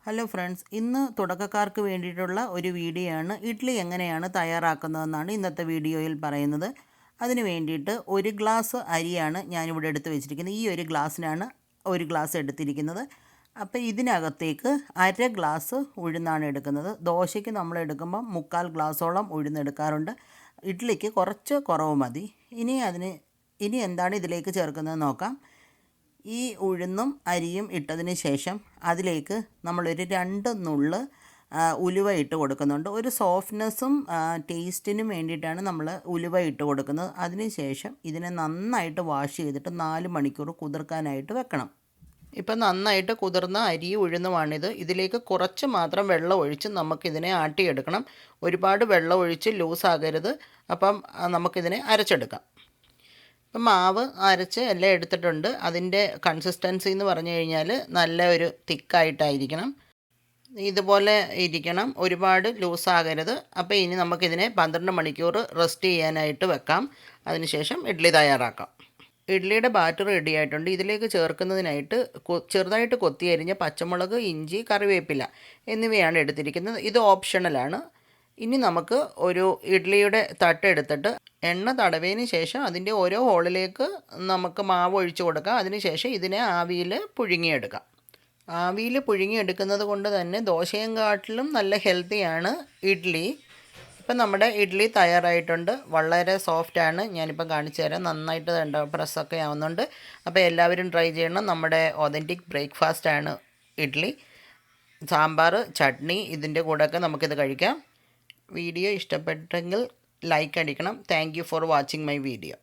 Hello friends, ഇന്ന് തുടക്കക്കാർക്ക് വേണ്ടിയിട്ടുള്ള ഒരു വീഡിയോ ആണ്. ഇഡ്ഡലി എങ്ങനെയാണ് തയ്യാറാക്കുന്നതെന്നാണ് ഇന്നത്തെ വീഡിയോയിൽ പറയുന്നത്. അതിന് വേണ്ടിയിട്ട് ഒരു ഗ്ലാസ് അരിയാണ് ഞാനിവിടെ എടുത്ത് വെച്ചിരിക്കുന്നത്. ഈ ഒരു ഗ്ലാസ്സിനാണ് ഒരു ഗ്ലാസ് എടുത്തിരിക്കുന്നത്. അപ്പോൾ ഇതിനകത്തേക്ക് അര ഗ്ലാസ് ഉഴുന്നാണ് എടുക്കുന്നത്. ദോശയ്ക്ക് നമ്മൾ എടുക്കുമ്പോൾ 3/4 ഗ്ലാസോളം ഉഴുന്നെടുക്കാറുണ്ട്. ഇഡ്ഡലിക്ക് കുറച്ച് കുറവ് മതി. ഇനി എന്താണ് ഇതിലേക്ക് ചേർക്കുന്നത് നോക്കാം. ഈ ഉഴുന്നും അരിയും ഇട്ടതിന് ശേഷം അതിലേക്ക് നമ്മളൊരു 2 നുള്ള് ഉലുവ ഇട്ട് കൊടുക്കുന്നുണ്ട്. ഒരു സോഫ്റ്റ്നെസ്സും ടേസ്റ്റിനും വേണ്ടിയിട്ടാണ് നമ്മൾ ഉലുവ ഇട്ട് കൊടുക്കുന്നത്. അതിന് ശേഷം ഇതിനെ നന്നായിട്ട് വാഷ് ചെയ്തിട്ട് 4 മണിക്കൂർ കുതിർക്കാനായിട്ട് വെക്കണം. ഇപ്പം നന്നായിട്ട് കുതിർന്ന അരി ഉഴുന്നുമാണിത്. ഇതിലേക്ക് കുറച്ച് മാത്രം വെള്ളം ഒഴിച്ച് നമുക്കിതിനെ ആട്ടിയെടുക്കണം. ഒരുപാട് വെള്ളം ഒഴിച്ച് ലൂസാകരുത്. അപ്പം നമുക്കിതിനെ അരച്ചെടുക്കാം. ഇപ്പം മാവ് അരച്ച് എല്ലാം എടുത്തിട്ടുണ്ട്. അതിൻ്റെ കൺസിസ്റ്റൻസി എന്ന് പറഞ്ഞു കഴിഞ്ഞാൽ നല്ല ഒരു തിക്കായിട്ടായിരിക്കണം. ഇതുപോലെ ഇരിക്കണം, ഒരുപാട് ലൂസാകരുത്. അപ്പോൾ ഇനി നമുക്കിതിനെ 12 മണിക്കൂർ റെസ്റ്റ് ചെയ്യാനായിട്ട് വെക്കാം. അതിനുശേഷം ഇഡ്ഡലി തയ്യാറാക്കാം. ഇഡ്ഡലിയുടെ ബാറ്റർ റെഡി ആയിട്ടുണ്ട്. ഇതിലേക്ക് ചേർക്കുന്നതിനായിട്ട് ചെറുതായിട്ട് കൊത്തി അരിഞ്ഞ പച്ചമുളക്, ഇഞ്ചി, കറിവേപ്പില എന്നിവയാണ് എടുത്തിരിക്കുന്നത്. ഇത് ഓപ്ഷണലാണ്. ഇനി നമുക്ക് ഒരു ഇഡ്ഡലിയുടെ തട്ടെടുത്തിട്ട് എണ്ണ തടവിയതിന് ശേഷം അതിൻ്റെ ഓരോ ഹോളിലേക്ക് നമുക്ക് മാവ് ഒഴിച്ച് കൊടുക്കാം. അതിനുശേഷം ഇതിനെ ആവിയിൽ പുഴുങ്ങിയെടുക്കാം. ആവിയിൽ പുഴുങ്ങിയെടുക്കുന്നത് കൊണ്ട് തന്നെ ദോശയെക്കാട്ടിലും നല്ല ഹെൽത്തിയാണ് ഇഡ്ഡലി. ഇപ്പം നമ്മുടെ ഇഡ്ഡലി തയ്യാറായിട്ടുണ്ട്. വളരെ സോഫ്റ്റാണ്. ഞാനിപ്പം കാണിച്ചു തരാം. നന്നായിട്ട് പ്രസ്സൊക്കെ ആവുന്നുണ്ട്. അപ്പോൾ എല്ലാവരും ട്രൈ ചെയ്യണം. നമ്മുടെ ഒതൻറ്റിക് ബ്രേക്ക്ഫാസ്റ്റാണ് ഇഡ്ഡലി. സാമ്പാർ, ചട്നി ഇതിൻ്റെ കൂടെയൊക്കെ നമുക്കിത് കഴിക്കാം. വീഡിയോ ഇഷ്ടപ്പെട്ടെങ്കിൽ ലൈക്ക് അടിക്കണം. Thank you for watching my video.